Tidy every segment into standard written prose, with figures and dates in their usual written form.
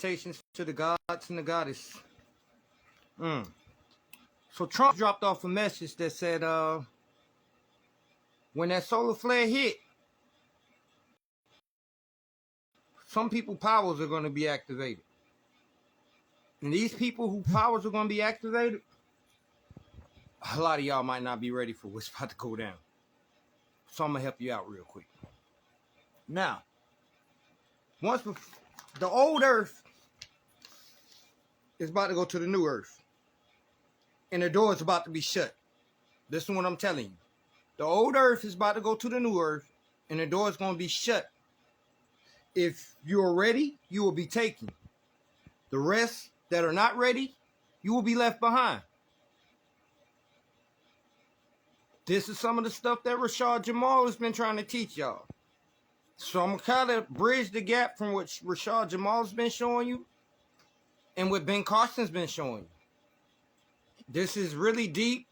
Salutations to the gods and the goddess. So Trump dropped off a message that said, when that solar flare hit, some people's powers are going to be activated. And these people whose powers are going to be activated, a lot of y'all might not be ready for what's about to go down. So I'm going to help you out real quick. Now, the old earth is about to go to the new earth. And the door is about to be shut. Listen to what I'm telling you. The old earth is about to go to the new earth, and the door is going to be shut. If you're ready, you will be taken. The rest that are not ready, you will be left behind. This is some of the stuff that Rashad Jamal has been trying to teach y'all. So I'm going to kind of bridge the gap from what Rashad Jamal has been showing you and what Ben Carson's been showing you. This is really deep.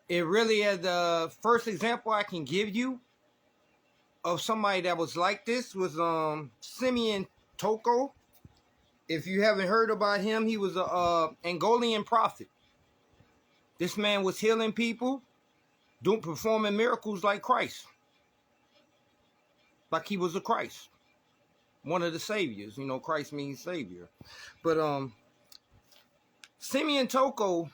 It really is the first example I can give you of somebody that was like this was Simeon Toko. If you haven't heard about him, he was a Angolan prophet. This man was healing people, performing miracles like Christ. Like he was a Christ. One of the saviors. You know, Christ means savior. But Simeon Toko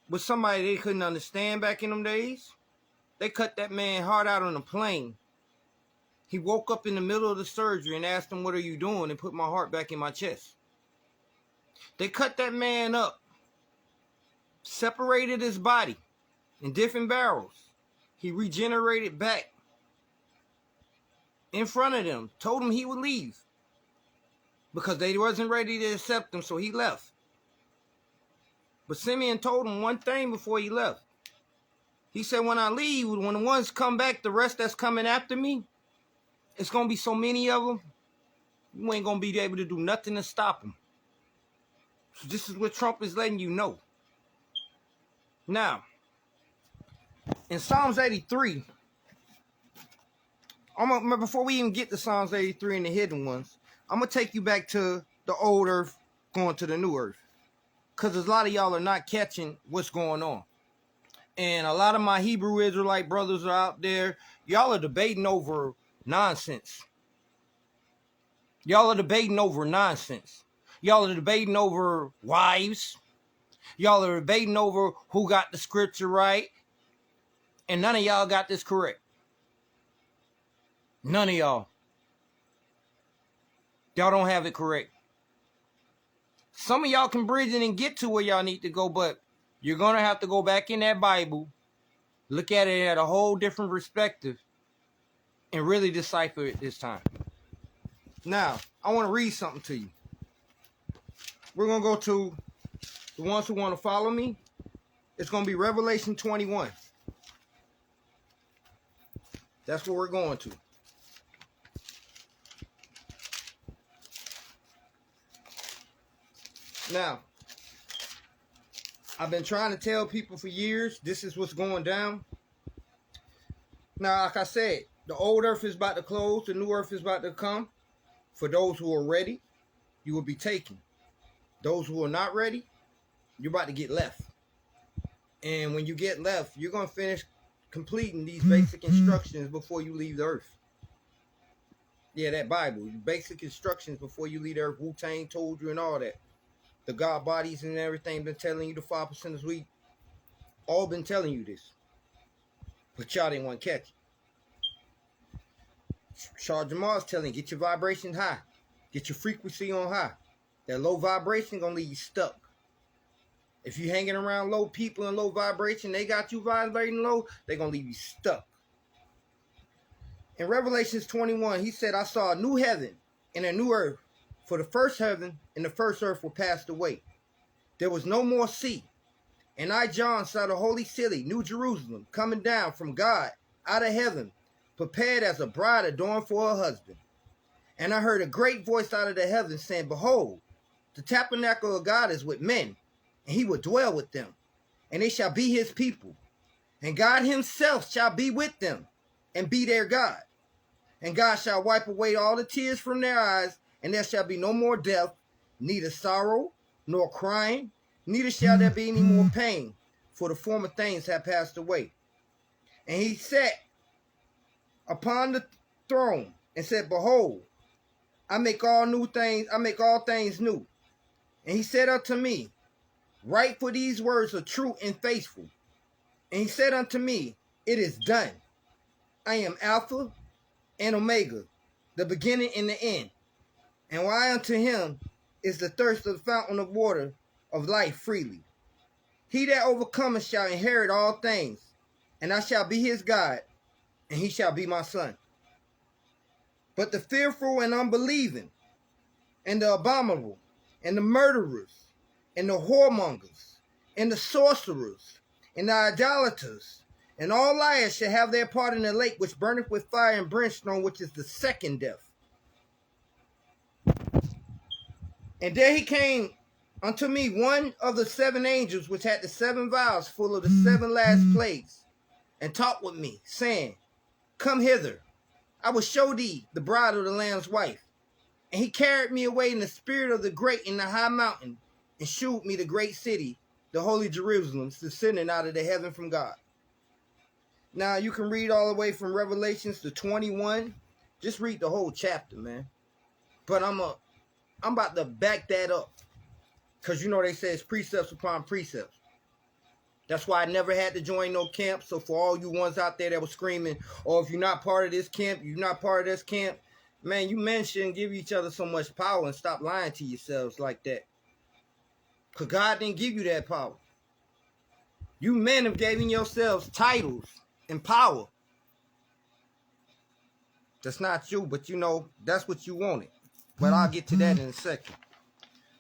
was somebody they couldn't understand back in them days. They cut that man heart out on a plane. He woke up in the middle of the surgery and asked him, "What are you doing?" and put my heart back in my chest. They cut that man up, separated his body in different barrels. He regenerated back in front of them, told him he would leave because they wasn't ready to accept him, so he left. But Simeon told him one thing before he left. He said, when I leave, when the ones come back, the rest that's coming after me, it's going to be so many of them, you ain't going to be able to do nothing to stop them. So this is what Trump is letting you know. Now, in Psalms 83, before we even get to Psalms 83 and the hidden ones, I'm going to take you back to the old earth going to the new earth. Because a lot of y'all are not catching what's going on. And a lot of my Hebrew Israelite brothers are out there. Y'all are debating over nonsense. Y'all are debating over nonsense. Y'all are debating over wives. Y'all are debating over who got the scripture right. And none of y'all got this correct. None of y'all. Y'all don't have it correct. Some of y'all can bridge it and get to where y'all need to go, but you're going to have to go back in that Bible, look at it at a whole different perspective, and really decipher it this time. Now, I want to read something to you. We're going to go to the ones who want to follow me. It's going to be Revelation 21. That's what we're going to. Now, I've been trying to tell people for years, this is what's going down. Now, like I said, the old earth is about to close, the new earth is about to come. For those who are ready, you will be taken. Those who are not ready, you're about to get left. And when you get left, you're going to finish completing these basic instructions before you leave the earth. Yeah, that Bible, basic instructions before you leave the earth. Wu-Tang told you and all that. The God bodies and everything been telling you, the 5% is weak. All been telling you this. But y'all didn't want to catch it. Shah Jamal's telling you, get your vibration high. Get your frequency on high. That low vibration going to leave you stuck. If you hanging around low people and low vibration, they got you vibrating low, they're going to leave you stuck. In Revelations 21, he said, I saw a new heaven and a new earth. For the first heaven and the first earth were passed away. There was no more sea. And I, John, saw the holy city, New Jerusalem, coming down from God out of heaven, prepared as a bride adorned for her husband. And I heard a great voice out of the heavens saying, Behold, the tabernacle of God is with men, and he will dwell with them, and they shall be his people. And God himself shall be with them, and be their God. And God shall wipe away all the tears from their eyes, and there shall be no more death, neither sorrow, nor crying, neither shall there be any more pain, for the former things have passed away. And he sat upon the throne and said, Behold, I make all things new. And he said unto me, Write, for these words are true and faithful. And he said unto me, It is done. I am Alpha and Omega, the beginning and the end. And why unto him is the thirst of the fountain of water of life freely. He that overcometh shall inherit all things, and I shall be his God, and he shall be my son. But the fearful and unbelieving, and the abominable, and the murderers, and the whoremongers, and the sorcerers, and the idolaters, and all liars shall have their part in the lake which burneth with fire and brimstone, which is the second death. And there he came unto me one of the seven angels which had the seven vials full of the seven last plagues, and talked with me, saying, Come hither, I will show thee the bride of the Lamb's wife. And he carried me away in the spirit of the great in the high mountain, and shewed me the great city, the holy Jerusalem, descending out of the heaven from God. Now you can read all the way from Revelations to 21. Just read the whole chapter, man. But I'm about to back that up, because you know they say it's precepts upon precepts. That's why I never had to join no camp. So for all you ones out there that were screaming, oh, if you're not part of this camp, you're not part of this camp, man, you men shouldn't give each other so much power and stop lying to yourselves like that. Because God didn't give you that power. You men have given yourselves titles and power. That's not you, but you know, that's what you wanted. But I'll get to that in a second.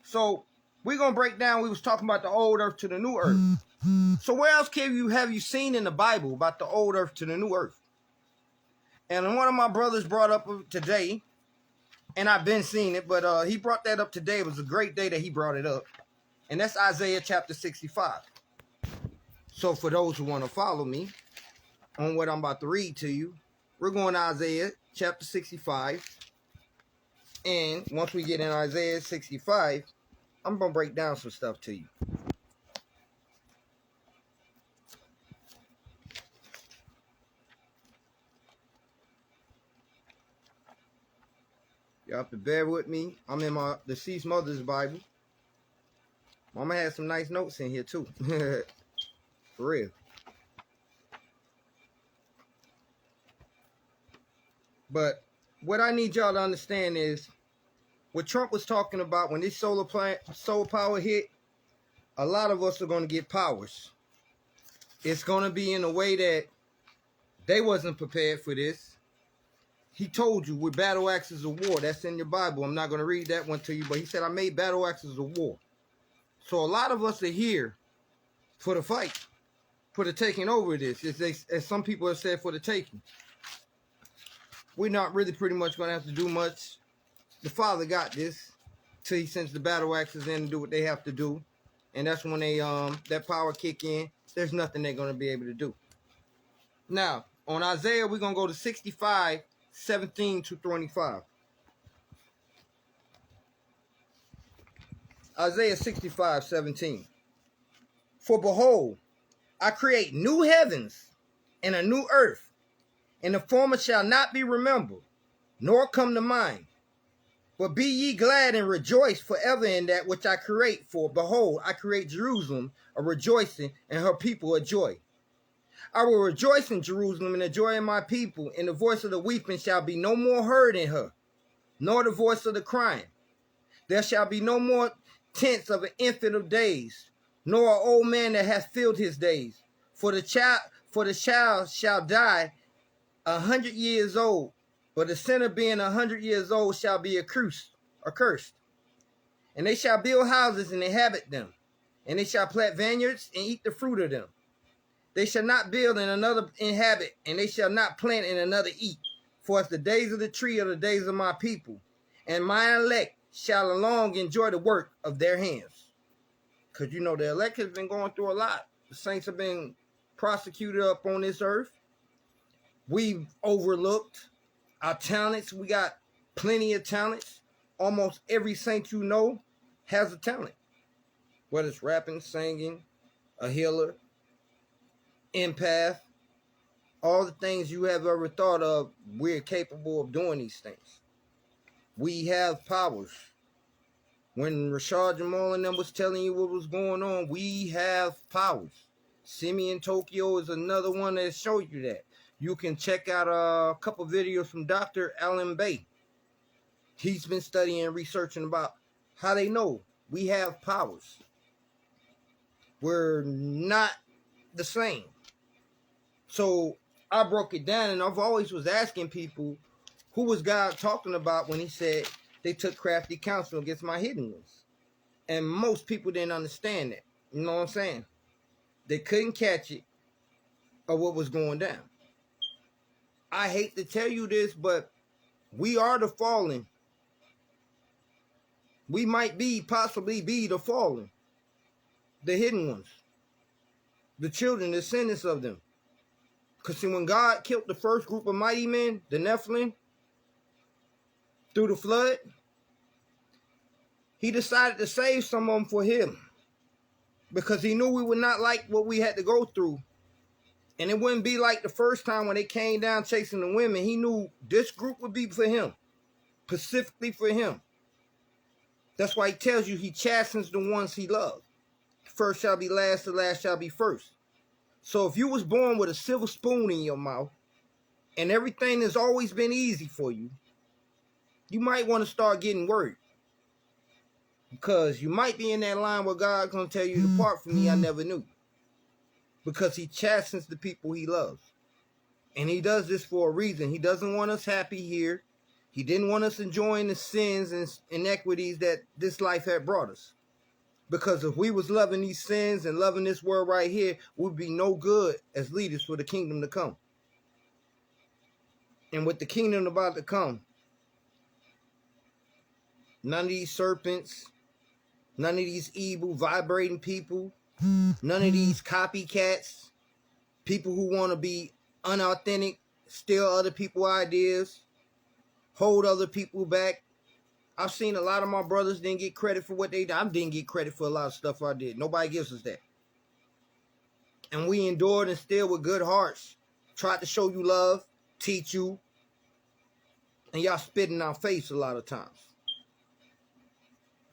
So we're going to break down, we was talking about the old earth to the new earth. So where else have you seen in the Bible about the old earth to the new earth? And one of my brothers brought up today, and I've been seeing it, but he brought that up today. It was a great day that he brought it up. And that's Isaiah chapter 65. So for those who want to follow me on what I'm about to read to you, we're going to Isaiah chapter 65. And once we get in Isaiah 65, I'm going to break down some stuff to you. You have to bear with me. I'm in my deceased mother's Bible. Mama had some nice notes in here too. For real. But what I need y'all to understand is what Trump was talking about when this solar power hit, a lot of us are going to get powers. It's going to be in a way that they wasn't prepared for this. He told you with battle axes of war. That's in your Bible. I'm not going to read that one to you, but he said, I made battle axes of war. So a lot of us are here for the fight, for the taking over of this. As some people have said, for the taking. We're not really pretty much going to have to do much. The Father got this till he sends the battle axes in and do what they have to do. And that's when they that power kick in. There's nothing they're going to be able to do. Now, on Isaiah, we're going to go to 65, 17 to 25. Isaiah 65, 17. For behold, I create new heavens and a new earth, and the former shall not be remembered, nor come to mind. But be ye glad and rejoice forever in that which I create. For behold, I create Jerusalem a rejoicing, and her people a joy. I will rejoice in Jerusalem and the joy of my people, and the voice of the weeping shall be no more heard in her, nor the voice of the crying. There shall be no more tents of an infant of days, nor an old man that hath filled his days. For the child shall die 100 years old, but the sinner being 100 years old shall be accursed. And they shall build houses and inhabit them, and they shall plant vineyards and eat the fruit of them. They shall not build and another inhabit, and they shall not plant and another eat. For as the days of the tree are the days of my people, and my elect shall long enjoy the work of their hands. Because you know the elect has been going through a lot. The saints have been prosecuted up on this earth. We've overlooked our talents. We got plenty of talents almost every saint you know has a talent. Whether it's rapping, singing, a healer, empath, all the things you have ever thought of, we're capable of doing these things. We have powers. When Rashad Jamal and them was telling you what was going on, we have powers. Simeon Tokyo is another one that showed you that. You can check out a couple videos from Dr. Alan Bay. He's been studying and researching about how they know we have powers. We're not the same. So I broke it down, and I've always was asking people, who was God talking about when he said they took crafty counsel against my hidden ones? And most people didn't understand that. You know what I'm saying? They couldn't catch it or what was going down. I hate to tell you this, but we are the fallen. We might possibly be the fallen. The hidden ones. The children, the descendants of them. Because see, when God killed the first group of mighty men, the Nephilim, through the flood, he decided to save some of them for him. Because he knew we would not like what we had to go through. And it wouldn't be like the first time when they came down chasing the women. He knew this group would be for him. Specifically for him. That's why he tells you he chastens the ones he loves. First shall be last, the last shall be first. So if you was born with a silver spoon in your mouth, and everything has always been easy for you, you might want to start getting worried. Because you might be in that line where God's going to tell you, depart from me, I never knew. Because he chastens the people he loves. And he does this for a reason. He doesn't want us happy here. He didn't want us enjoying the sins and inequities that this life had brought us. Because if we was loving these sins and loving this world right here, we'd be no good as leaders for the kingdom to come. And with the kingdom about to come, none of these serpents, none of these evil vibrating people, none of these copycats, people who want to be unauthentic, steal other people's ideas, hold other people back. I've seen a lot of my brothers didn't get credit for what they did. I didn't get credit for a lot of stuff I did. Nobody gives us that. And we endured and still with good hearts tried to show you love, teach you, and y'all spit in our face a lot of times.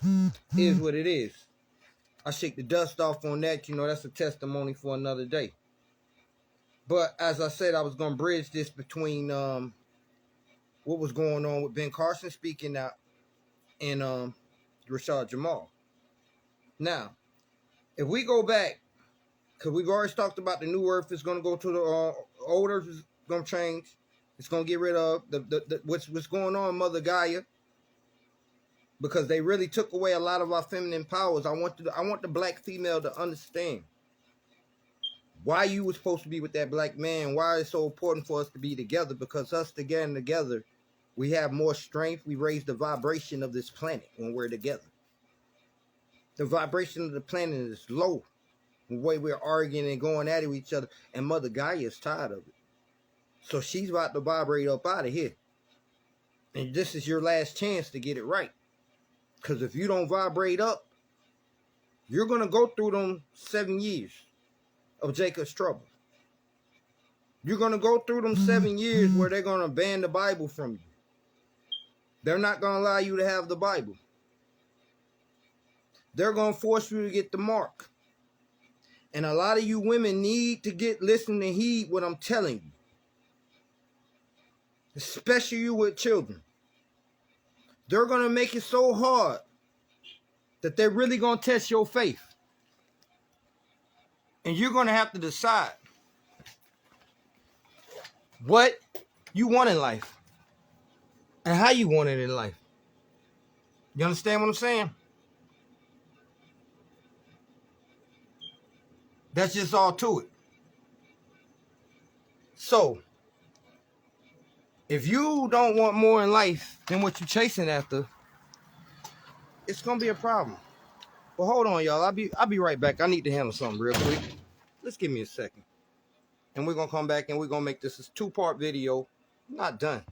It is what it is. I shake the dust off on that. You know, that's a testimony for another day. But as I said, I was going to bridge this between what was going on with Ben Carson speaking out and Rashad Jamal. Now, if we go back, because we've already talked about the new earth is going to go to the old earth is going to change. It's going to get rid of what's going on, Mother Gaia. Because they really took away a lot of our feminine powers. I want the black female to understand why you were supposed to be with that black man. Why it's so important for us to be together. Because us together, we have more strength. We raise the vibration of this planet when we're together. The vibration of the planet is low. The way we're arguing and going at each other. And Mother Gaia is tired of it. So she's about to vibrate up out of here. And this is your last chance to get it right. Because if you don't vibrate up, you're going to go through them 7 years of Jacob's trouble. You're going to go through them 7 years where they're going to ban the Bible from you. They're not going to allow you to have the Bible. They're going to force you to get the mark. And a lot of you women need to listen and heed what I'm telling you. Especially you with children. They're going to make it so hard that they're really going to test your faith. And you're going to have to decide what you want in life and how you want it in life. You understand what I'm saying? That's just all to it. So, if you don't want more in life than what you're chasing after, it's gonna be a problem. But hold on, y'all. I'll be right back. I need to handle something real quick. Let's give me a second. And we're gonna come back and we're gonna make this a 2-part video. I'm not done.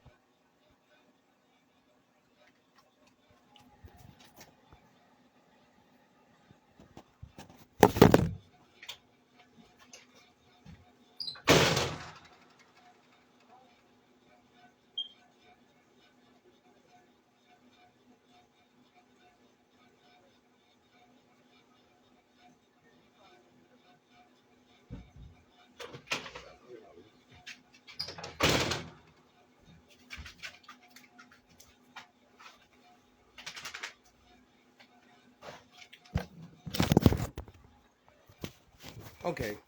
Okay.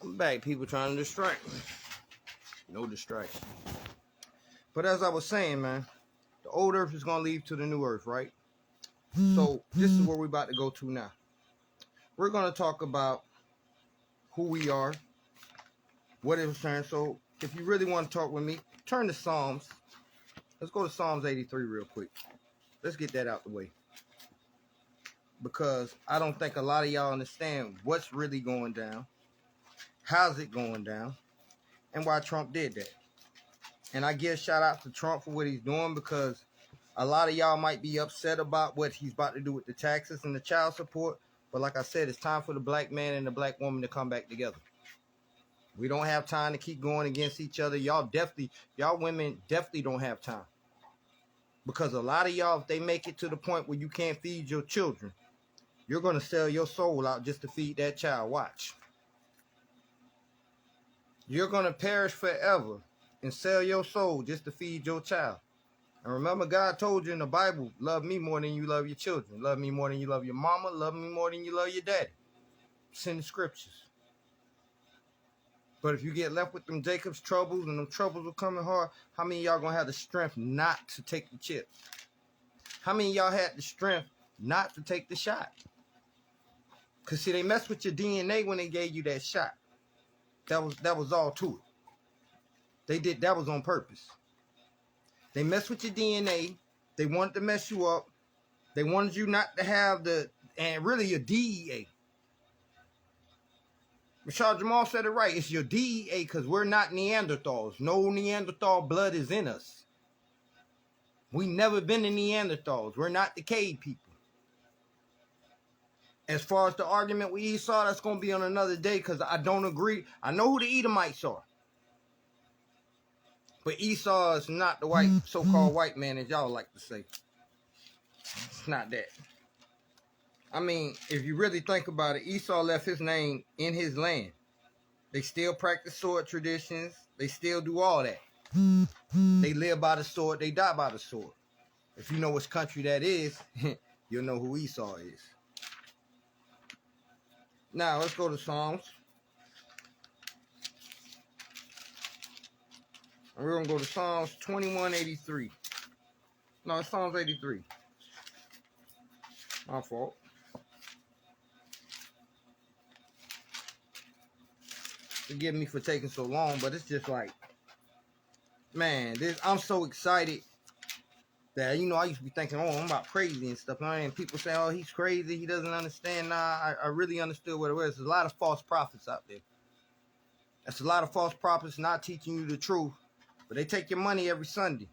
I'm back. People trying to distract me. No distraction. But as I was saying, man, the old earth is going to leave to the new earth, right? So this is where we're about to go to now. We're going to talk about who we are, what it was saying. So if you really want to talk with me, turn to Psalms. Let's go to Psalms 83 real quick. Let's get that out the way. Because I don't think a lot of y'all understand what's really going down, how's it going down, and why Trump did that. And I give shout out to Trump for what he's doing, because a lot of y'all might be upset about what he's about to do with the taxes and the child support. But like I said, it's time for the black man and the black woman to come back together. We don't have time to keep going against each other. Y'all women definitely don't have time. Because a lot of y'all, if they make it to the point where you can't feed your children, you're going to sell your soul out just to feed that child. Watch. You're going to perish forever and sell your soul just to feed your child. And remember, God told you in the Bible, love me more than you love your children. Love me more than you love your mama. Love me more than you love your daddy. It's in the scriptures. But if you get left with them Jacob's troubles and them troubles are coming hard, how many of y'all going to have the strength not to take the chips? How many of y'all had the strength not to take the shot? Because, see, they messed with your DNA when they gave you that shot. That was all to it. That was on purpose. They messed with your DNA. They wanted to mess you up. They wanted you not to have and really your DEA. Rashad Jamal said it right. It's your DEA, because we're not Neanderthals. No Neanderthal blood is in us. We never been the Neanderthals. We're not the cave people. As far as the argument with Esau, that's going to be on another day, because I don't agree. I know who the Edomites are. But Esau is not the white, so-called white man, as y'all like to say. It's not that. I mean, if you really think about it, Esau left his name in his land. They still practice sword traditions. They still do all that. They live by the sword. They die by the sword. If you know which country that is, you'll know who Esau is. Now, let's go to Psalms. And we're going to go to Psalms 21:83. No, it's Psalms 83. My fault. Forgive me for taking so long, but it's just like, man, I'm so excited that, I used to be thinking, oh, I'm about crazy and stuff. And people say, oh, he's crazy, he doesn't understand. Nah, I really understood what it was. There's a lot of false prophets out there. That's a lot of false prophets not teaching you the truth, but they take your money every Sunday.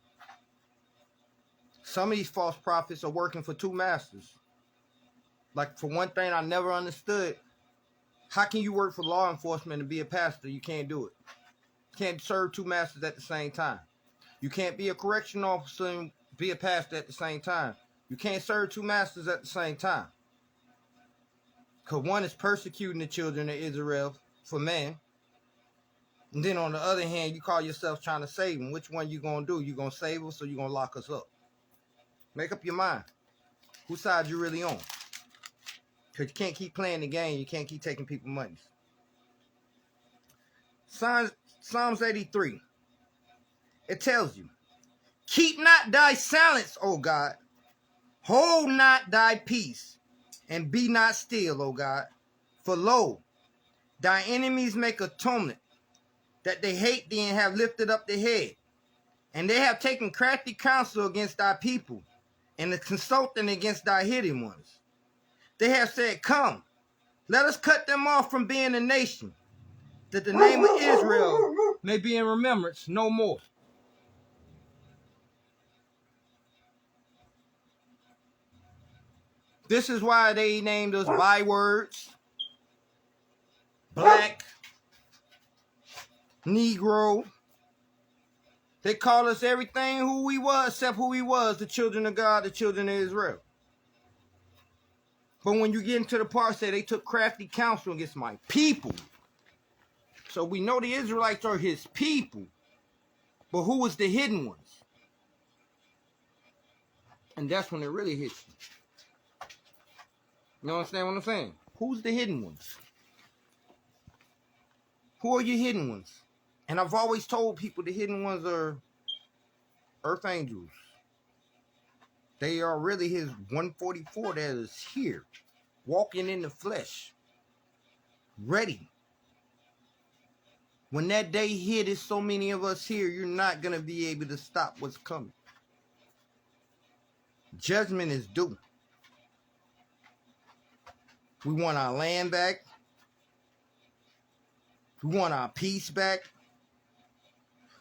Some of these false prophets are working for two masters. Like, for one thing, I never understood, how can you work for law enforcement and be a pastor? You can't do it. You can't serve two masters at the same time. You can't be a correction officer and be a pastor at the same time. You can't serve two masters at the same time. Because one is persecuting the children of Israel for man. And then on the other hand, you call yourself trying to save them. Which one you going to do? You going to save us or you going to lock us up? Make up your mind. Whose side you really on? Because you can't keep playing the game. You can't keep taking people's money. Psalms 83. It tells you, keep not thy silence, O God. Hold not thy peace, and be not still, O God. For lo, thy enemies make atonement, that they hate thee and have lifted up their head. And they have taken crafty counsel against thy people, and the consulting against thy hidden ones. They have said, come, let us cut them off from being a nation, that the name of Israel may be in remembrance no more. This is why they named us bywords, black, Negro. They call us everything who we was, except who we was, the children of God, the children of Israel. But when you get into the part, say they took crafty counsel against my people. So we know the Israelites are his people. But who was the hidden ones? And that's when it really hits you. You understand what I'm saying? Who's the hidden ones? Who are your hidden ones? And I've always told people the hidden ones are earth angels. They are really his 144 that is here, walking in the flesh, ready. When that day hit, there's so many of us here, you're not going to be able to stop what's coming. Judgment is due. We want our land back. We want our peace back.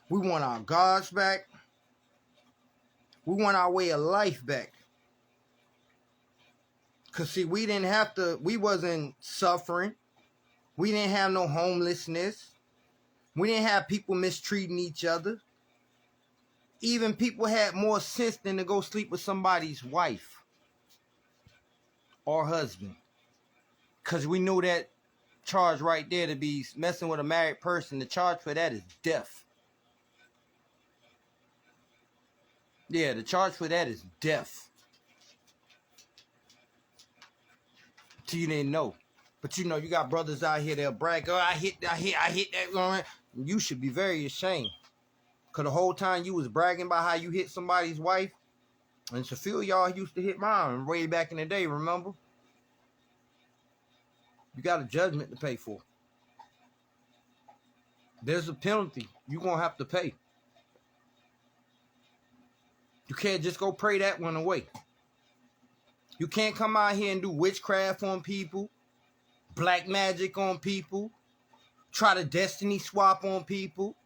We want our gods back. We want our way of life back. Because, see, we wasn't suffering. We didn't have no homelessness. We didn't have people mistreating each other. Even people had more sense than to go sleep with somebody's wife or husband. Because we knew that charge right there to be messing with a married person, the charge for that is death. Yeah, the charge for that is death. So you didn't know. But you know, you got brothers out here that'll brag, oh, I hit that. You should be very ashamed. Because the whole time you was bragging about how you hit somebody's wife, and a few of y'all used to hit mine way back in the day, remember? You got a judgment to pay for. There's a penalty you're going to have to pay. You can't just go pray that one away. You can't come out here and do witchcraft on people, black magic on people, try to destiny swap on people,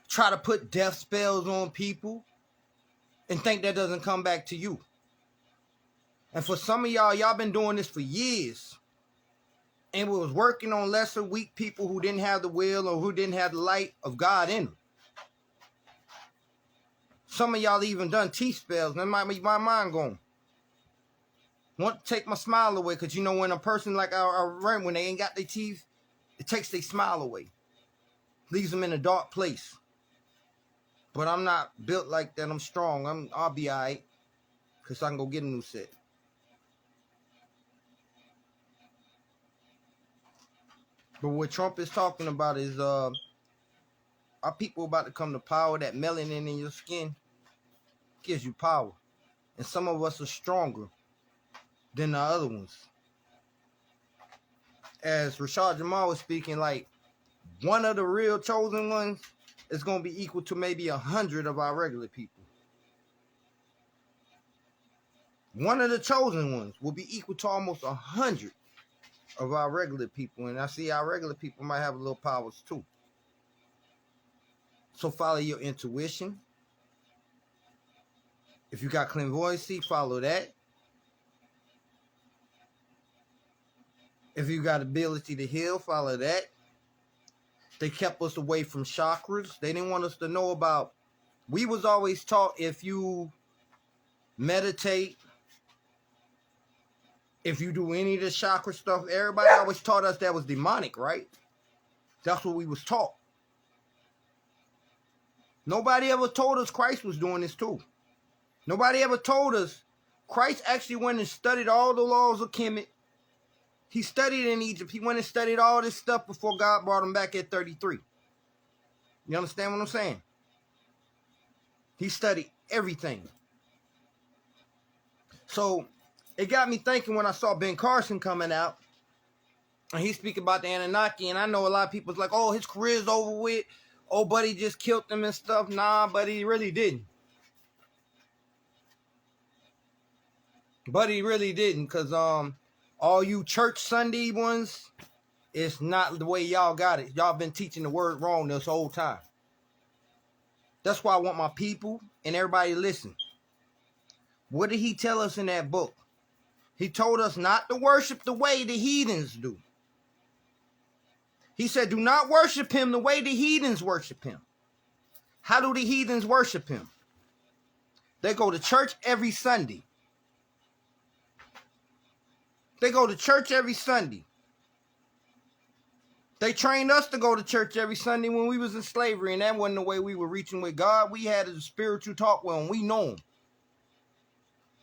try to put death spells on people, and think that doesn't come back to you. And for some of y'all been doing this for years. And we was working on lesser, weak people who didn't have the will or who didn't have the light of God in them. Some of y'all even done teeth spells. That might make my mind going. Want to take my smile away. Because you know when a person like when they ain't got their teeth, it takes their smile away. Leaves them in a dark place. But I'm not built like that. I'm strong. I'll be all right. Because I can go get a new set. But what Trump is talking about is our people about to come to power. That melanin in your skin gives you power. And some of us are stronger than the other ones. As Rashad Jamal was speaking, like, one of the real chosen ones is going to be equal to maybe 100 of our regular people. One of the chosen ones will be equal to almost 100 of our regular people. And I see our regular people might have a little powers too. So follow your intuition. If you got clairvoyancy, follow that. If you got ability to heal, follow that. They kept us away from chakras. They didn't want us to know about. We was always taught if you meditate, if you do any of the chakra stuff, everybody always taught us that was demonic, right? That's what we was taught. Nobody ever told us Christ was doing this too. Nobody ever told us Christ actually went and studied all the laws of Kemet. He studied in Egypt. He went and studied all this stuff before God brought him back at 33. You understand what I'm saying? He studied everything. So it got me thinking when I saw Ben Carson coming out and he speak about the Anunnaki, and I know a lot of people's like, oh, his career's over with. Oh, buddy just killed them and stuff. Nah, but he really didn't. But he really didn't, because all you church Sunday ones, it's not the way y'all got it. Y'all been teaching the word wrong this whole time. That's why I want my people and everybody to listen. What did he tell us in that book? He told us not to worship the way the heathens do. He said, do not worship him the way the heathens worship him. How do the heathens worship him? They go to church every Sunday. They go to church every Sunday. They trained us to go to church every Sunday when we was in slavery, and that wasn't the way we were reaching with God. We had a spiritual talk with him. We know him.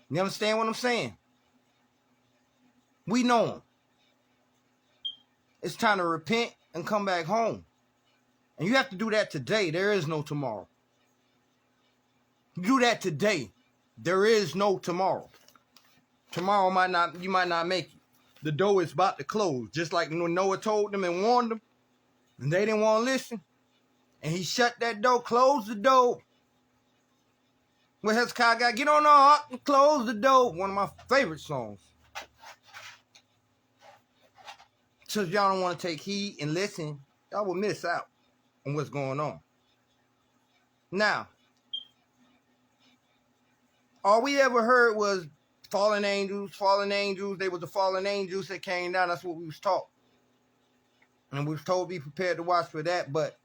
You understand what I'm saying? We know him. It's time to repent and come back home. And you have to do that today. There is no tomorrow. Do that today. There is no tomorrow. Tomorrow you might not make it. The door is about to close. Just like when Noah told them and warned them, and they didn't want to listen. And he shut that door, closed the door. When Hezekiah got, get on the ark and close the door. One of my favorite songs. So if y'all don't want to take heed and listen, y'all will miss out on what's going on. Now, all we ever heard was fallen angels. They were the fallen angels that came down. That's what we was taught. And we was told to be prepared to watch for that. But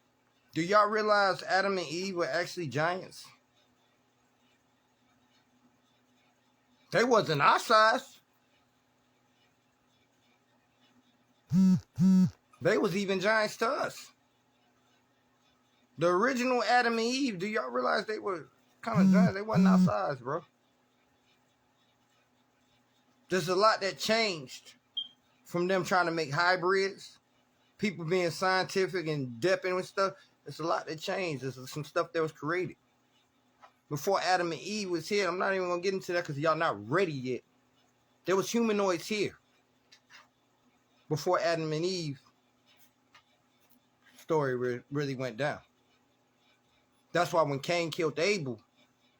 do y'all realize Adam and Eve were actually giants? They wasn't our size. They was even giants to us. The original Adam and Eve, do y'all realize they were kind of giants? They wasn't our size, bro. There's a lot that changed from them trying to make hybrids, people being scientific and dipping and stuff. There's a lot that changed. There's some stuff that was created. Before Adam and Eve was here, I'm not even going to get into that because y'all not ready yet. There was humanoids here. Before Adam and Eve story really went down. That's why when Cain killed Abel,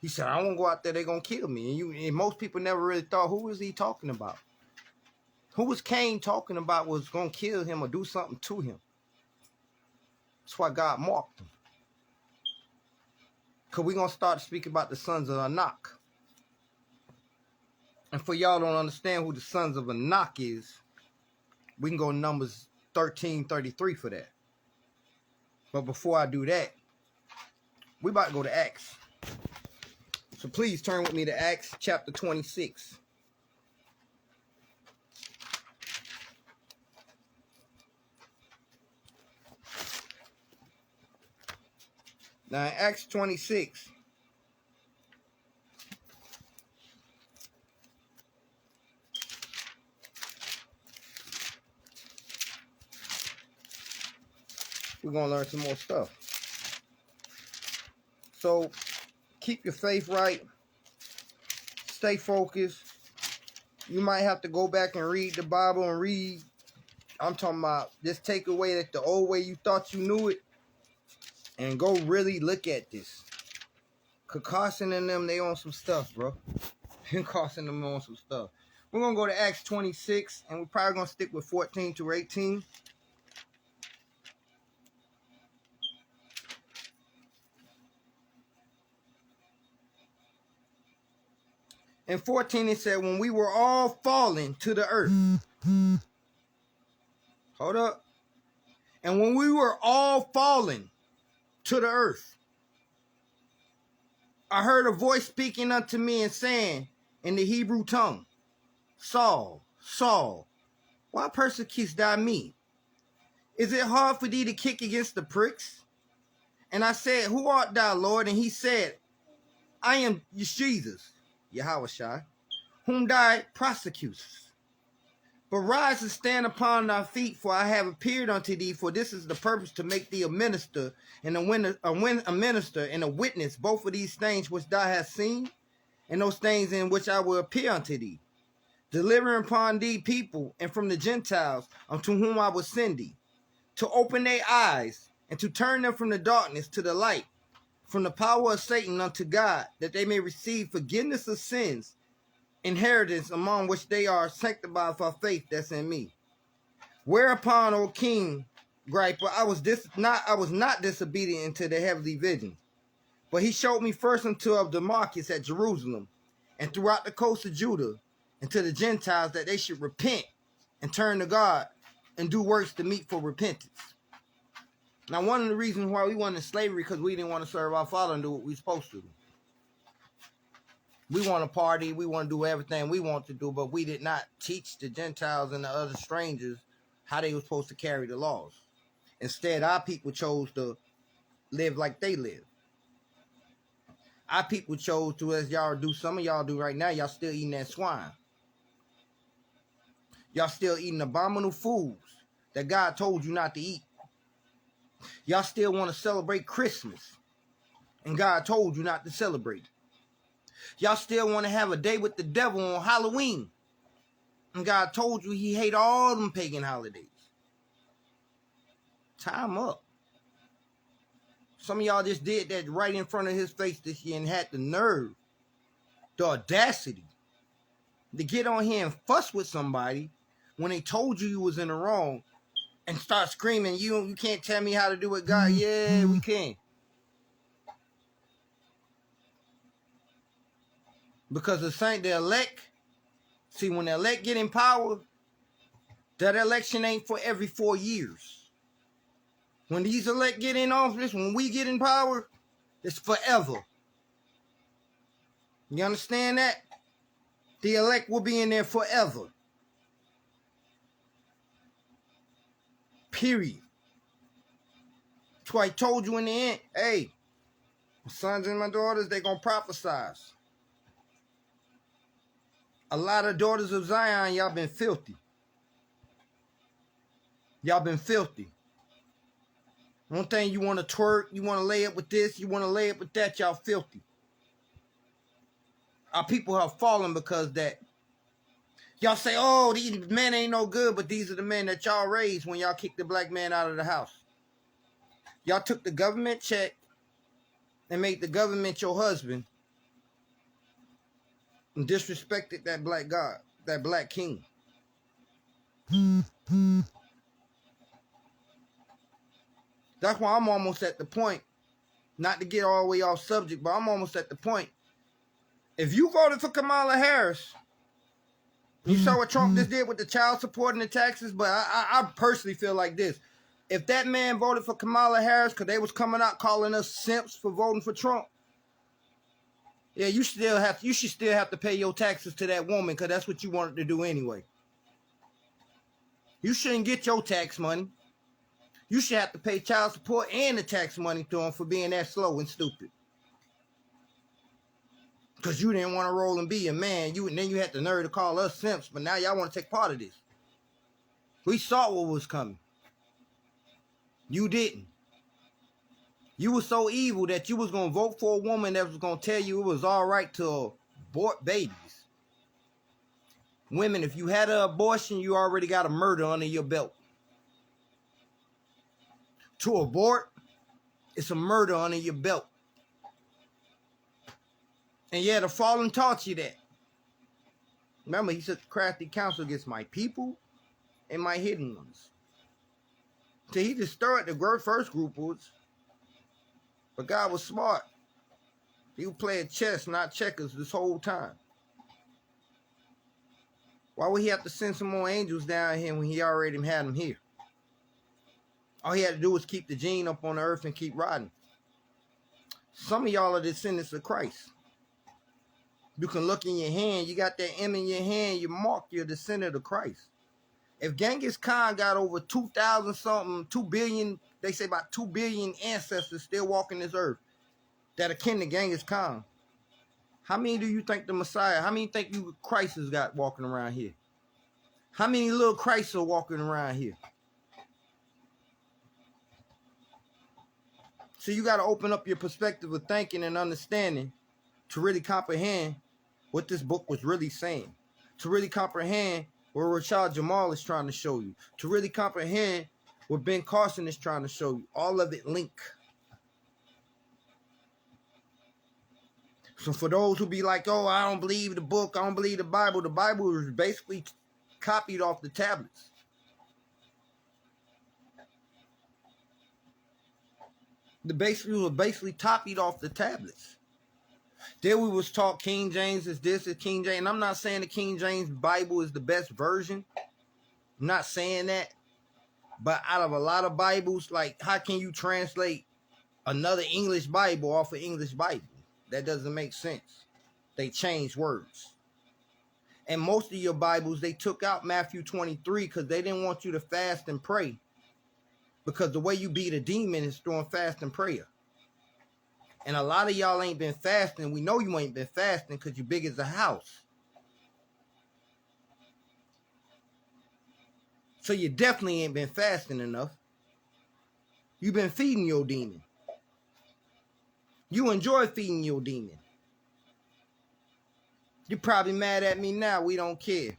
he said, I won't go out there, they're going to kill me. And most people never really thought, who was he talking about? Who was Cain talking about was going to kill him or do something to him? That's why God marked him. Because we're going to start to speak about the sons of Anak. And for y'all don't understand who the sons of Anak is, we can go to Numbers 13:33 for that. But before I do that, we about to go to Acts. So please turn with me to Acts chapter 26. Now in Acts 26, we're going to learn some more stuff. So keep your faith right. Stay focused. You might have to go back and read the Bible and read. I'm talking about just take away that the old way you thought you knew it and go really look at this. Carson and them, they on some stuff, bro. Carson and them on some stuff. We're going to go to Acts 26 and we're probably going to stick with 14 to 18. In 14, it said, when we were all fallen to the earth. Hold up. And when we were all fallen to the earth, I heard a voice speaking unto me and saying in the Hebrew tongue, Saul, Saul, why persecutest thou me? Is it hard for thee to kick against the pricks? And I said, who art thou, Lord? And he said, I am Jesus, Yahushua, whom thou prosecutest. But rise and stand upon thy feet, for I have appeared unto thee, for this is the purpose to make thee a minister and a minister and a witness, both of these things which thou hast seen, and those things in which I will appear unto thee, delivering upon thee people and from the Gentiles unto whom I will send thee, to open their eyes and to turn them from the darkness to the light, from the power of Satan unto God, that they may receive forgiveness of sins, inheritance among which they are sanctified for faith that's in me. Whereupon, O King Agrippa, I was not disobedient to the heavenly vision, but he showed me first unto of Damascus at Jerusalem, and throughout the coast of Judah, and to the Gentiles, that they should repent and turn to God and do works to meet for repentance. Now, one of the reasons why we went in slavery because we didn't want to serve our Father and do what we were supposed to do. We want to party, we want to do everything we want to do, but we did not teach the Gentiles and the other strangers how they were supposed to carry the laws. Instead, our people chose to live like they live. Our people chose to, as y'all do, some of y'all do right now, y'all still eating that swine. Y'all still eating abominable foods that God told you not to eat. Y'all still want to celebrate Christmas, and God told you not to celebrate. Y'all still want to have a day with the devil on Halloween, and God told you he hate all them pagan holidays. Time up. Some of y'all just did that right in front of his face this year and had the nerve, the audacity to get on here and fuss with somebody when they told you was in the wrong and start screaming, you can't tell me how to do it, God. Yeah, we can. Because the elect, see, when the elect get in power, that election ain't for every 4 years. When these elect get in office, when we get in power, it's forever. You understand that? The elect will be in there forever. Period. That's why I told you in the end, hey, my sons and my daughters, they gonna prophesize. A lot of daughters of Zion, y'all been filthy. Y'all been filthy. One thing, you want to twerk, you want to lay up with this, you want to lay up with that, y'all filthy. Our people have fallen because that. Y'all say, oh, these men ain't no good, but these are the men that y'all raised when y'all kicked the black man out of the house. Y'all took the government check and made the government your husband and disrespected that black God, that black king. That's why I'm almost at the point, not to get all the way off subject, but I'm almost at the point. If you voted for Kamala Harris, you saw what Trump just did with the child support and the taxes, but I personally feel like this. If that man voted for Kamala Harris because they was coming out calling us simps for voting for Trump, yeah, you should still have to pay your taxes to that woman because that's what you wanted to do anyway. You shouldn't get your tax money. You should have to pay child support and the tax money to him for being that slow and stupid. Because you didn't want to roll and be a man. And then you had the nerve to call us simps, but now y'all want to take part of this. We saw what was coming. You didn't. You were so evil that you was going to vote for a woman that was going to tell you it was all right to abort babies. Women, if you had an abortion, you already got a murder under your belt. To abort, it's a murder under your belt. And yeah, the fallen taught you that. Remember, he said, crafty counsel against my people and my hidden ones. So he destroyed the first group was, but God was smart. He was playing chess, not checkers, this whole time. Why would he have to send some more angels down here when he already had them here? All he had to do was keep the gene up on the earth and keep riding. Some of y'all are descendants of Christ. You can look in your hand, you got that M in your hand, you mark you're a descendant of Christ. If Genghis Khan got over 2,000 something, 2 billion, they say about 2 billion ancestors still walking this earth that are kin to Genghis Khan, how many do you think the Messiah, how many think you Christ has got walking around here? How many little Christs are walking around here? So you got to open up your perspective of thinking and understanding to really comprehend what this book was really saying. To really comprehend what Rashad Jamal is trying to show you. To really comprehend what Ben Carson is trying to show you. All of it link. So for those who be like, oh, I don't believe the book, I don't believe the Bible is basically copied off the tablets. The basically copied off the tablets. Then we was taught King James is this, is King James. And I'm not saying the King James Bible is the best version. I'm not saying that. But out of a lot of Bibles, like, how can you translate another English Bible off of English Bible? That doesn't make sense. They changed words. And most of your Bibles, they took out Matthew 23 because they didn't want you to fast and pray. Because the way you beat a demon is throwing fast and prayer. And a lot of y'all ain't been fasting. We know you ain't been fasting because you're big as a house. So you definitely ain't been fasting enough. You've been feeding your demon. You enjoy feeding your demon. You're probably mad at me now. We don't care.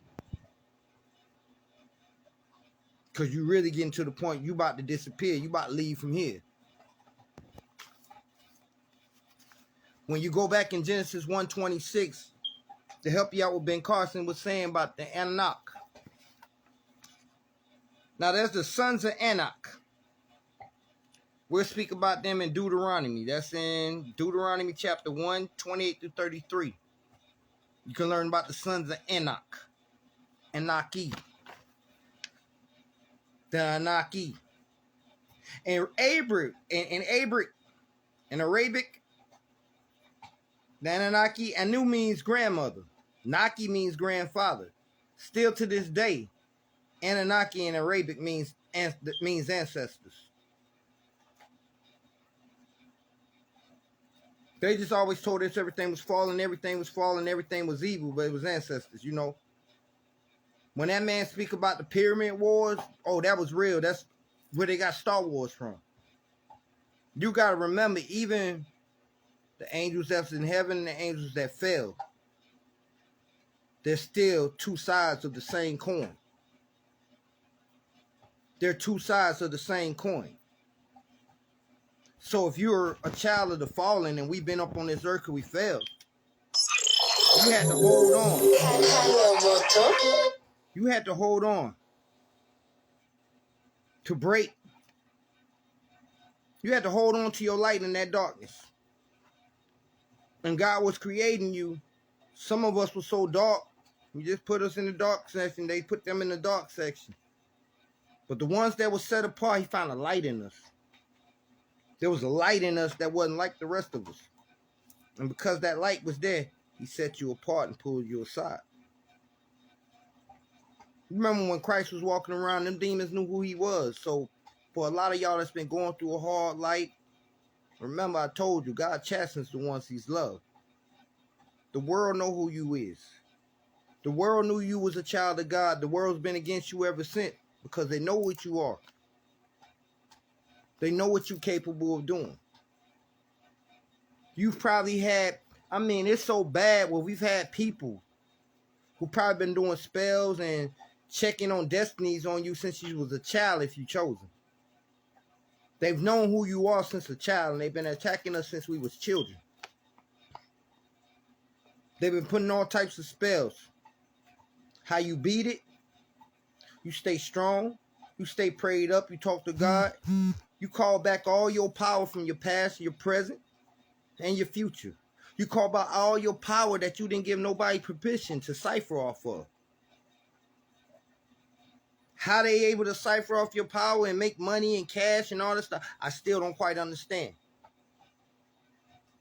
Because you really getting to the point you about to disappear. You about to leave from here. When you go back in Genesis 1:26, to help you out what Ben Carson was saying about the Anak. Now, there's the sons of Anak. We'll speak about them in Deuteronomy. That's in Deuteronomy chapter 1, 28 through 33. You can learn about the sons of Anak. Anaki. The Anaki. And in Arabic, the Anunnaki, Anu means grandmother. Naki means grandfather. Still to this day, Anunnaki in Arabic means ancestors. They just always told us everything was falling, everything was evil, but it was ancestors, you know. When that man speak about the Pyramid Wars, oh, that was real. That's where they got Star Wars from. You got to remember, even the angels that's in heaven and the angels that fell, they're still two sides of the same coin. They're two sides of the same coin. So if you're a child of the fallen and we've been up on this earth because we failed, you had to hold on. You had to hold on to break. You had to hold on to your light in that darkness. And God was creating you. Some of us were so dark, He just put us in the dark section. They put them in the dark section. But the ones that were set apart, He found a light in us. There was a light in us that wasn't like the rest of us. And because that light was there, He set you apart and pulled you aside. Remember when Christ was walking around, them demons knew who He was. So for a lot of y'all that's been going through a hard life, remember I told you, God chastens the ones He's loved. The world know who you is. The world knew you was a child of God. The world's been against you ever since because they know what you are. They know what you're capable of doing. You've probably had, I mean, it's so bad where we've had people who probably been doing spells and checking on destinies on you since you was a child if you chose them. They've known who you are since a child, and they've been attacking us since we was children. They've been putting all types of spells. How you beat it, you stay strong, you stay prayed up, you talk to God, you call back all your power from your past, your present, and your future. You call back all your power that you didn't give nobody permission to cipher off of. How they able to cipher off your power and make money and cash and all this stuff, I still don't quite understand.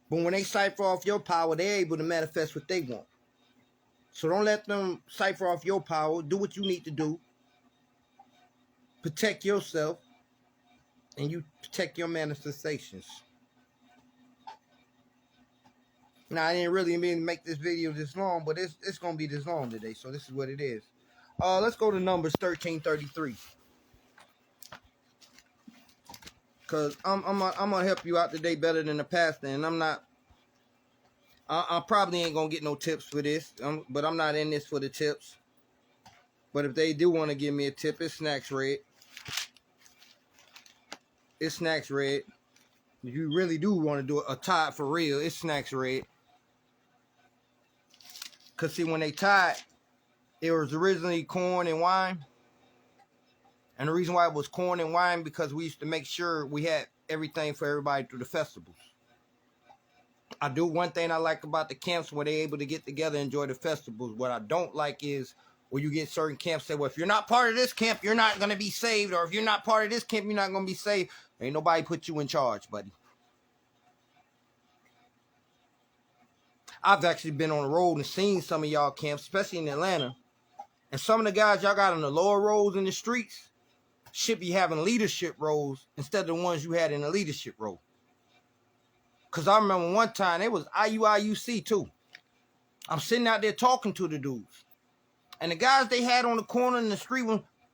But when they cipher off your power, they're able to manifest what they want. So don't let them cipher off your power. Do what you need to do. Protect yourself. And you protect your manifestations. Now, I didn't really mean to make this video this long, but it's going to be this long today. So this is what it is. Let's go to Numbers 13:33. Because I'm going to help you out today better than the pastor. And I probably ain't going to get no tips for this. But I'm not in this for the tips. But if they do want to give me a tip, it's Snacks Red. It's Snacks Red. If you really do want to do a tie for real, it's Snacks Red. Because see, when they tied, it was originally corn and wine. And the reason why it was corn and wine, because we used to make sure we had everything for everybody through the festivals. I do one thing I like about the camps where they're able to get together and enjoy the festivals. What I don't like is where you get certain camps say, well, if you're not part of this camp, you're not going to be saved. Or if you're not part of this camp, you're not going to be saved. Ain't nobody put you in charge, buddy. I've actually been on the road and seen some of y'all camps, especially in Atlanta. And some of the guys y'all got on the lower roles in the streets should be having leadership roles instead of the ones you had in the leadership role. Because I remember one time, it was IUIUC too. I'm sitting out there talking to the dudes. And the guys they had on the corner in the street,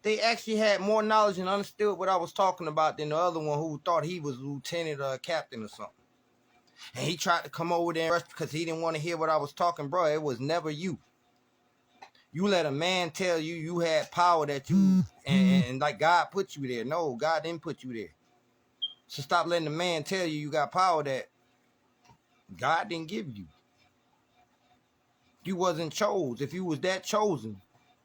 they actually had more knowledge and understood what I was talking about than the other one who thought he was lieutenant or captain or something. And he tried to come over there because he didn't want to hear what I was talking, bro. It was never you. You let a man tell you you had power that you, and like God put you there. No, God didn't put you there. So stop letting the man tell you you got power that God didn't give you. You wasn't chose. If you was that chosen,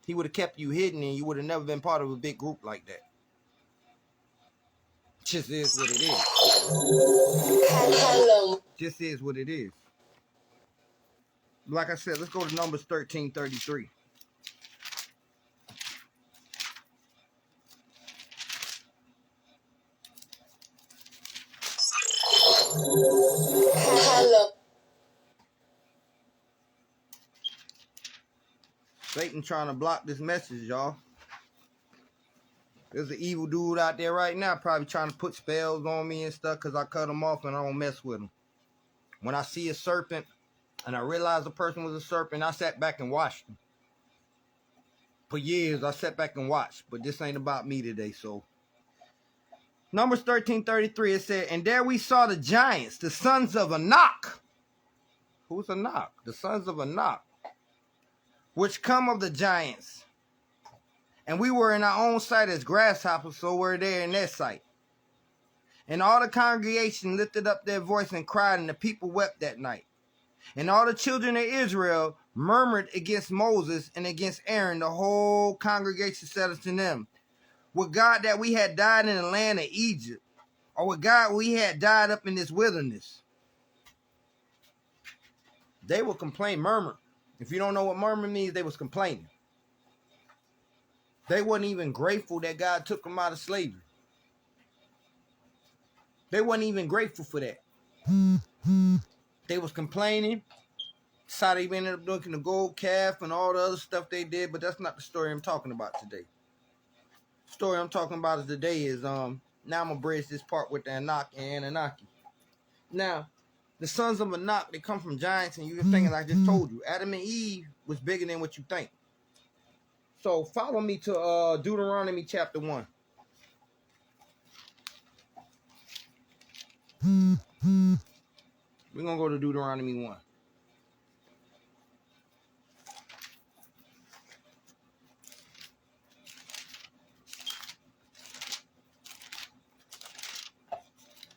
he would have kept you hidden and you would have never been part of a big group like that. Just is what it is. Hello. Just is what it is. Like I said, let's go to Numbers 13:33. Hello. Satan trying to block this message, y'all. There's an evil dude out there right now probably trying to put spells on me and stuff because I cut him off and I don't mess with him. When I see a serpent and I realize the person was a serpent, I sat back and watched him. For years, I sat back and watched, but this ain't about me today, so. Numbers 13:33, it said, and there we saw the giants, the sons of Anak. Who's Anak? The sons of Anak, which come of the giants. And we were in our own sight as grasshoppers, so we're there in their sight. And all the congregation lifted up their voice and cried, and the people wept that night. And all the children of Israel murmured against Moses and against Aaron. The whole congregation said unto them, would God that we had died in the land of Egypt, or would God we had died up in this wilderness? They will complain, murmur. If you don't know what murmur means, they was complaining. They wasn't even grateful that God took them out of slavery. They wasn't even grateful for that. They was complaining. Saudi ended up looking the gold calf and all the other stuff they did, but that's not the story I'm talking about today. The story I'm talking about today is now I'm gonna bridge this part with the Anak and Anunnaki. Now, the sons of Anak, they come from giants, and you're thinking, like I just told you, Adam and Eve was bigger than what you think. So follow me to Deuteronomy chapter 1. We're gonna go to Deuteronomy 1.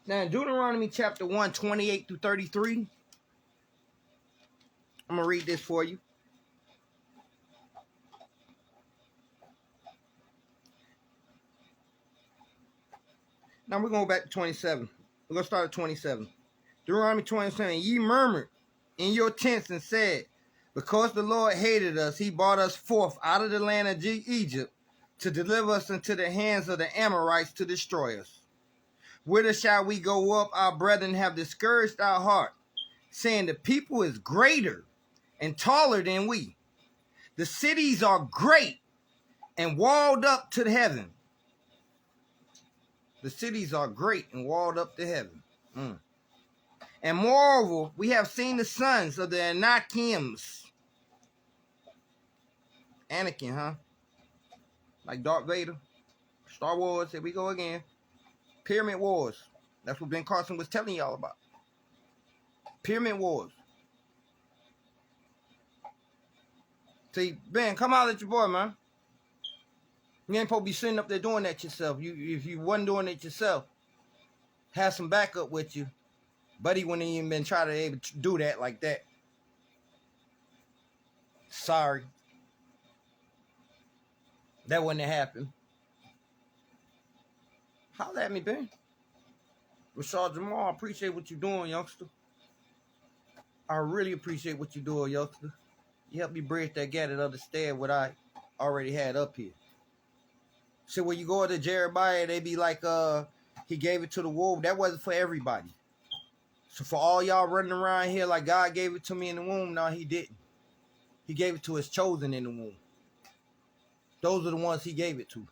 Now, in Deuteronomy chapter 1, 28 through 33, I'm going to read this for you. Now, we're going to go back to 27. We're going to start at 27. Deuteronomy 27, ye murmured in your tents and said, because the Lord hated us, he brought us forth out of the land of Egypt to deliver us into the hands of the Amorites to destroy us. Whither shall we go up? Our brethren have discouraged our heart, saying the people is greater and taller than we. The cities are great and walled up to heaven. The cities are great and walled up to heaven. And moreover, we have seen the sons of the Anakims. Anakin, huh? Like Darth Vader. Star Wars, here we go again. Pyramid Wars. That's what Ben Carson was telling y'all about. Pyramid Wars. See, Ben, come out at your boy, man. You ain't supposed to be sitting up there doing that yourself. If you wasn't doing it yourself, have some backup with you. Buddy wouldn't even been trying to able to do that like that. Sorry. That wouldn't have happened. Holler at me, Ben. Rashad Jamal, I appreciate what you're doing, youngster. I really appreciate what you're doing, youngster. You helped me bridge that gap and understand what I already had up here. So when you go to Jeremiah, they be like, he gave it to the wolf. That wasn't for everybody. So for all y'all running around here like God gave it to me in the womb, no, he didn't. He gave it to his chosen in the womb. Those are the ones he gave it to.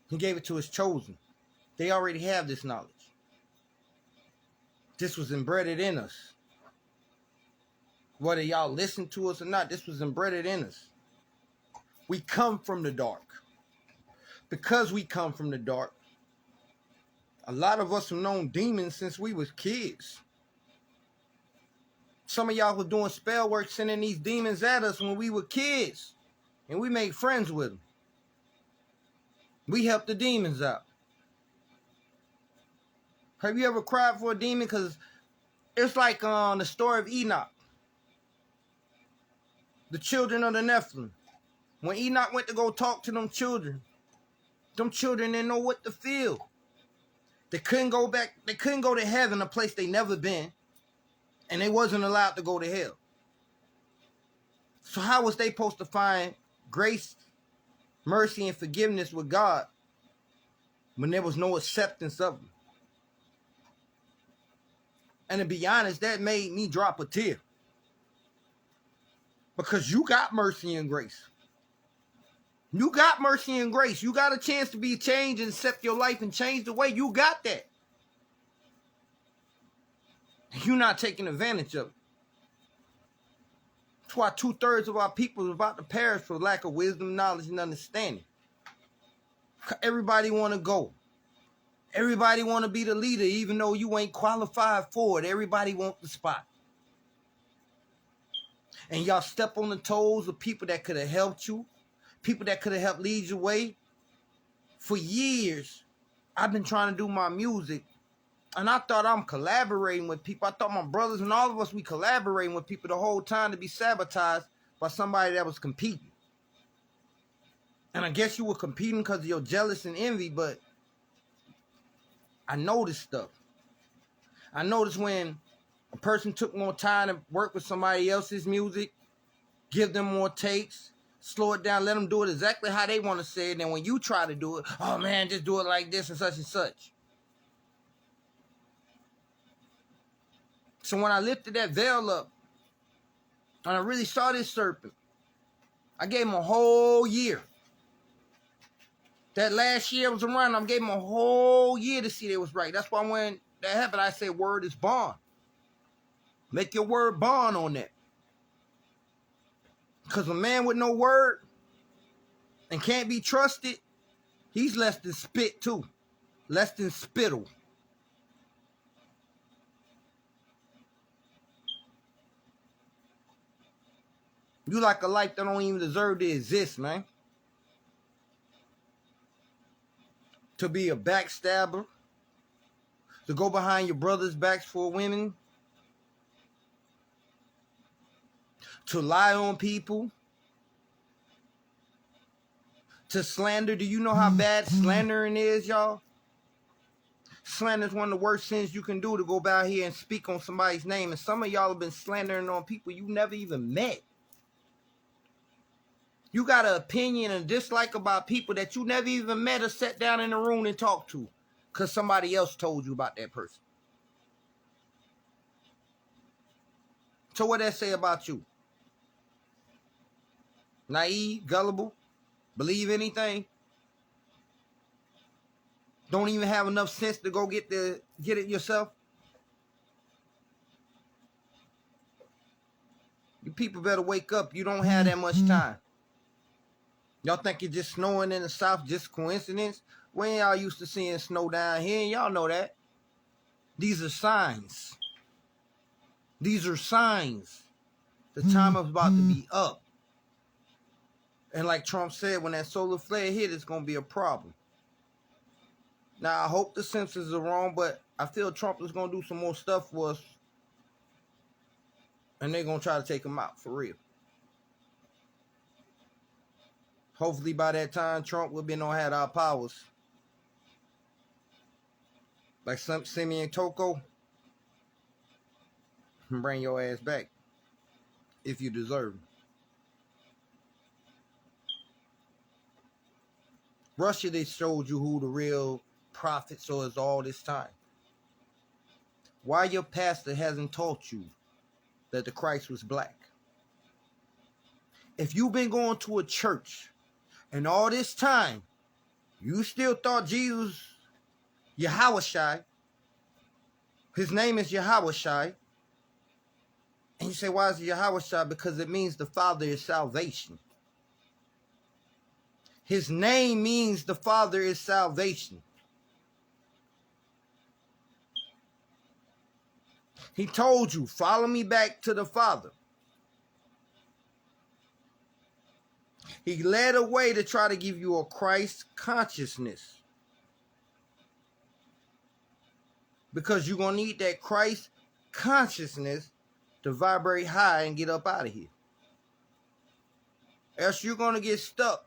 He gave it to his chosen. They already have this knowledge. This was embedded in us. Whether y'all listen to us or not, this was embedded in us. We come from the dark. Because we come from the dark, a lot of us have known demons since we was kids. Some of y'all were doing spell work, sending these demons at us when we were kids. And we made friends with them. We helped the demons out. Have you ever cried for a demon? Because it's like the story of Enoch. The children of the Nephilim. When Enoch went to go talk to them children didn't know what to feel. They couldn't go back. They couldn't go to heaven, a place they never been. And they wasn't allowed to go to hell. So how was they supposed to find grace, mercy, and forgiveness with God when there was no acceptance of them? And to be honest, that made me drop a tear. Because you got mercy and grace. You got mercy and grace. You got a chance to be changed and accept your life and change the way. You got that. You're not taking advantage of it. That's why 2/3 of our people are about to perish for lack of wisdom, knowledge, and understanding. Everybody want to go. Everybody want to be the leader, even though you ain't qualified for it. Everybody want the spot. And y'all step on the toes of people that could have helped you, people that could have helped lead your way. For years, I've been trying to do my music, and I thought I'm collaborating with people. I thought my brothers and all of us, we collaborating with people the whole time to be sabotaged by somebody that was competing. And I guess you were competing because of your jealous and envy, but I noticed stuff. I noticed when a person took more time to work with somebody else's music, give them more takes, slow it down, let them do it exactly how they want to say it. And then when you try to do it, oh man, just do it like this and such and such. So when I lifted that veil up and I really saw this serpent, I gave him a whole year. That last year I was around, I gave him a whole year to see that it was right. That's why when that happened, I said, word is bond. Make your word bond on that. Because a man with no word and can't be trusted, he's less than spit too. Less than spittle. You like a life that don't even deserve to exist, man. To be a backstabber. To go behind your brother's backs for women. To lie on people. To slander. Do you know how bad slandering is, y'all? Slander is one of the worst sins you can do, to go out here and speak on somebody's name. And some of y'all have been slandering on people you never even met. You got an opinion and dislike about people that you never even met or sat down in a room and talked to because somebody else told you about that person. So what that say about you? Naive, gullible, believe anything? Don't even have enough sense to go get it yourself? You people better wake up. You don't have that much time. Y'all think it's just snowing in the South, just coincidence? When y'all used to seeing snow down here, and y'all know that. These are signs. These are signs. The time is about to be up. And like Trump said, when that solar flare hit, it's going to be a problem. Now, I hope the Simpsons are wrong, but I feel Trump is going to do some more stuff for us. And they're going to try to take him out, for real. Hopefully by that time, Trump will be no had our powers. Like Simeon Toko. Bring your ass back. If you deserve it. Russia, they showed you who the real prophets is all this time. Why your pastor hasn't taught you that the Christ was black? If you've been going to a church and all this time, you still thought Jesus, Yahushai, his name is Yahushai. And you say, why is it Yahushai? Because it means the Father is salvation. His name means the Father is salvation. He told you, follow me back to the Father. He led a way to try to give you a Christ consciousness. Because you're going to need that Christ consciousness to vibrate high and get up out of here. Else you're going to get stuck.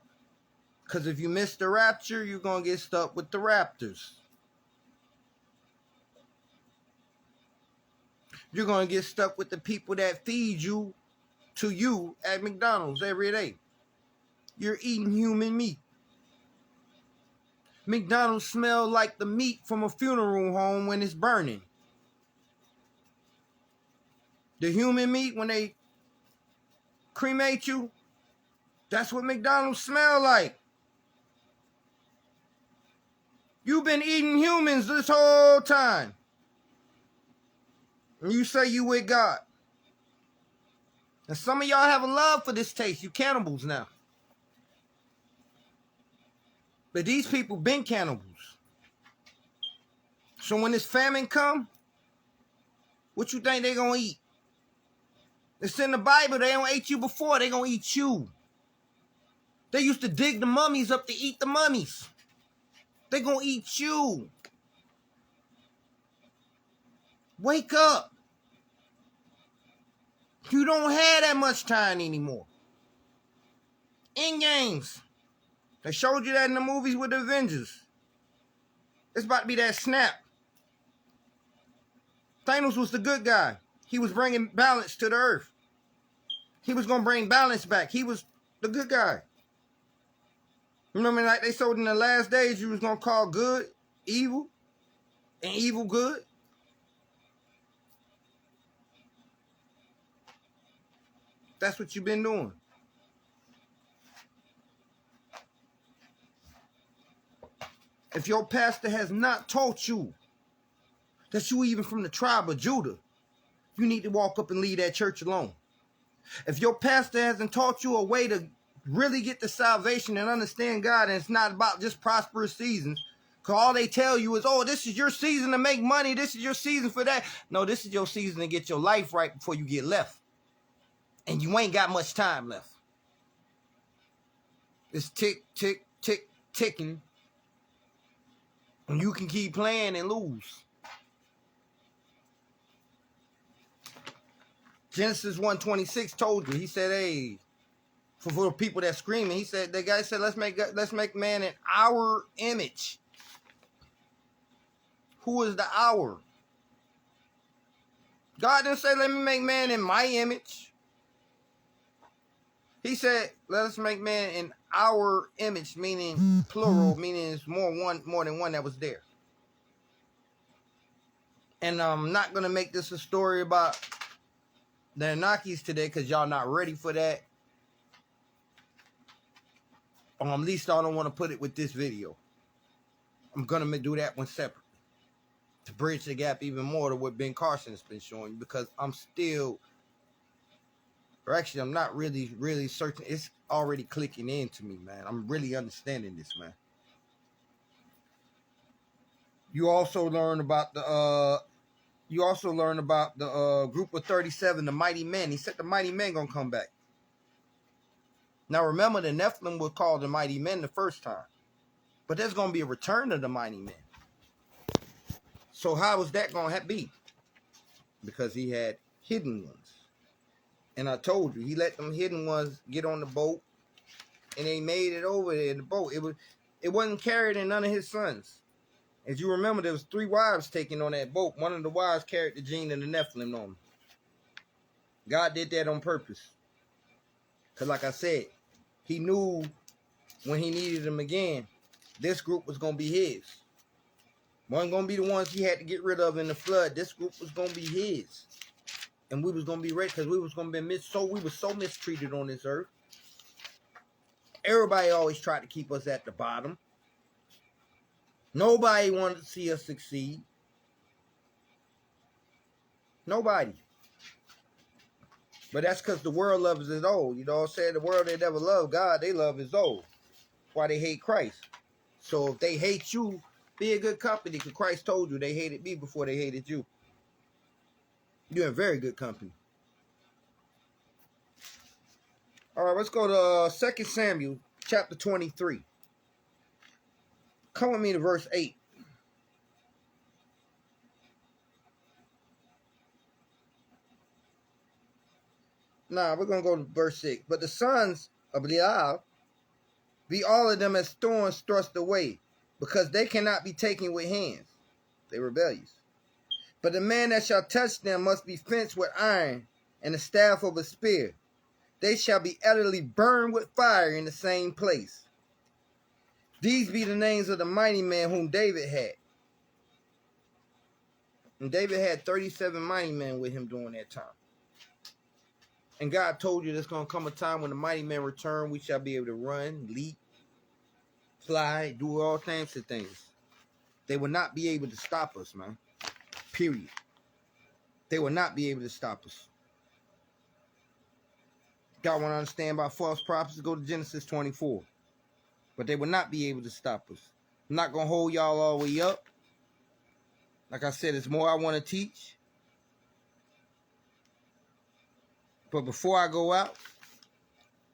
Because if you miss the rapture, you're going to get stuck with the raptors. You're going to get stuck with the people that feed you to you at McDonald's every day. You're eating human meat. McDonald's smell like the meat from a funeral home when it's burning. The human meat, when they cremate you, that's what McDonald's smell like. You've been eating humans this whole time. And you say you with God. And some of y'all have a love for this taste. You cannibals now. But these people been cannibals. So when this famine come, what you think they gonna eat? It's in the Bible. They don't eat you before. They gonna eat you. They used to dig the mummies up to eat the mummies. They gonna eat you. Wake up. You don't have that much time anymore. In games. They showed you that in the movies with the Avengers. It's about to be that snap. Thanos was the good guy. He was bringing balance to the earth. He was going to bring balance back. He was the good guy. Remember, like they showed in the last days, you was going to call good evil and evil good? That's what you've been doing. If your pastor has not taught you that you even from the tribe of Judah, you need to walk up and leave that church alone. If your pastor hasn't taught you a way to really get the salvation and understand God, and it's not about just prosperous seasons, because all they tell you is, oh, this is your season to make money, this is your season for that. No, this is your season to get your life right before you get left. And you ain't got much time left. It's tick, tick, tick, ticking. And you can keep playing and lose. Genesis 1:26 told you. He said, hey, for the people that screaming, he said, the guy said, let's make man in our image. Who is the our? God didn't say, let me make man in my image. He said, let us make man in our image, meaning plural, meaning it's more than one that was there. And I'm not going to make this a story about the Anunnakis today because y'all not ready for that. At least I don't want to put it with this video. I'm going to do that one separately to bridge the gap even more to what Ben Carson has been showing you, because I'm still... Or actually, I'm not really certain. It's already clicking into me, man. I'm really understanding this, man. You also learn about the group of 37, the mighty men. He said the mighty men gonna come back. Now remember, the Nephilim were called the mighty men the first time, but there's gonna be a return of the mighty men. So how was that gonna be? Because he had hidden ones. And I told you, he let them hidden ones get on the boat, and they made it over there in the boat. It wasn't carried in none of his sons. As you remember, there was 3 wives taken on that boat. One of the wives carried the gene and the Nephilim on them. God did that on purpose. Because like I said, he knew when he needed them again, this group was going to be his. Wasn't going to be the ones he had to get rid of in the flood. This group was going to be his. And we was going to be ready because we was going to be we were so mistreated on this earth. Everybody always tried to keep us at the bottom. Nobody wanted to see us succeed. Nobody. But that's because the world loves is old. You know what I'm saying? The world they never loved God, they love is old. why they hate Christ. So if they hate you, be a good company, because Christ told you they hated me before they hated you. You're in very good company. All right, let's go to 2 Samuel chapter 23. Come with me to verse 8. Nah, we're going to go to verse 6. But the sons of Belial be all of them as thorns thrust away, because they cannot be taken with hands. They rebellious. But the man that shall touch them must be fenced with iron and the staff of a spear. They shall be utterly burned with fire in the same place. These be the names of the mighty men whom David had. And David had 37 mighty men with him during that time. And God told you there's going to come a time when the mighty men return, we shall be able to run, leap, fly, do all kinds of things. They will not be able to stop us, man. Period. They will not be able to stop us. God want to understand about false prophets? Go to Genesis 24. But they will not be able to stop us. I'm not going to hold y'all all the way up. Like I said, there's more I want to teach. But before I go out,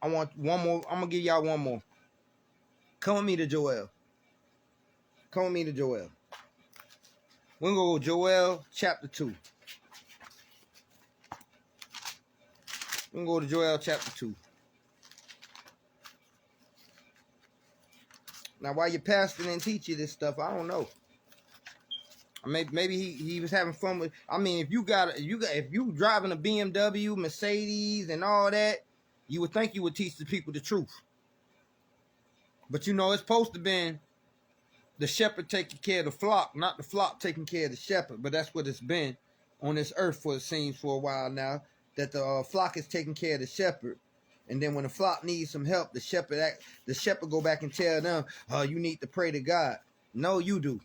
I want one more. I'm going to give y'all one more. Come with me to Joel. Come with me to Joel. We're going to go Joel chapter 2. We're going to go to Joel chapter 2. Now, why your pastor didn't teach you this stuff, I don't know. Maybe he was having fun with. I mean, if you driving a BMW, Mercedes, and all that, you would think you would teach the people the truth. But you know, it's supposed to be the shepherd taking care of the flock, not the flock taking care of the shepherd. But that's what it's been on this earth for, it seems, for a while now. That the flock is taking care of the shepherd, and then when the flock needs some help, the shepherd go back and tell them, "Oh, you need to pray to God." No, you do.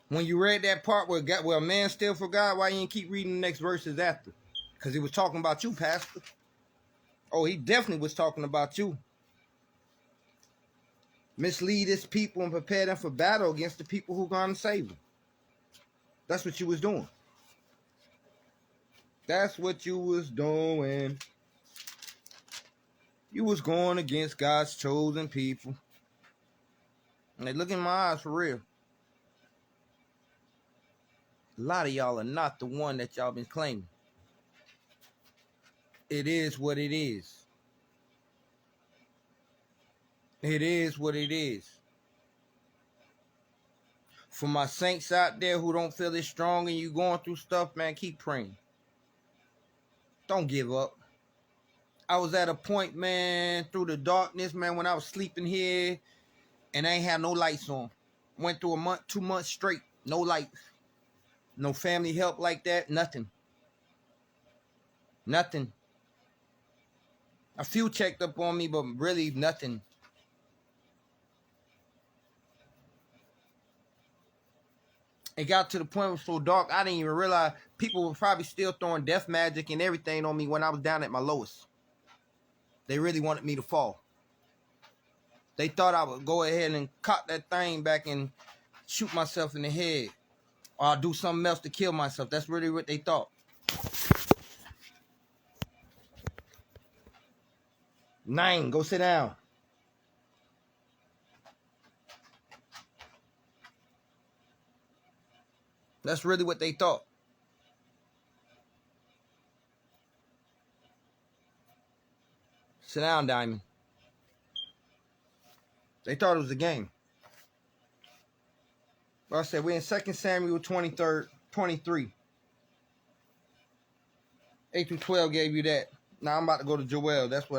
When you read that part where a man still for God, why you didn't keep reading the next verses after? Because he was talking about you, Pastor. Oh, he definitely was talking about you. Mislead his people and prepare them for battle against the people who going to save them. That's what you was doing. That's what you was doing. You was going against God's chosen people. And they look in my eyes for real. A lot of y'all are not the one that y'all been claiming. It is what it is. It is what it is. For my saints out there who don't feel as strong and you going through stuff, man, keep praying. Don't give up. I was at a point, man, through the darkness, man, when I was sleeping here and I ain't had no lights on. Went through a month, 2 months straight, no lights. No family help like that, nothing. Nothing. A few checked up on me, but really nothing. It got to the point where it was so dark, I didn't even realize people were probably still throwing death magic and everything on me when I was down at my lowest. They really wanted me to fall. They thought I would go ahead and cock that thing back and shoot myself in the head. Or I'll do something else to kill myself. That's really what they thought. 9, go sit down. That's really what they thought. Sit down, Diamond. They thought it was a game. Like I said, we're in 2 Samuel 23. 8 through 12 gave you that. Now I'm about to go to Joel. That's what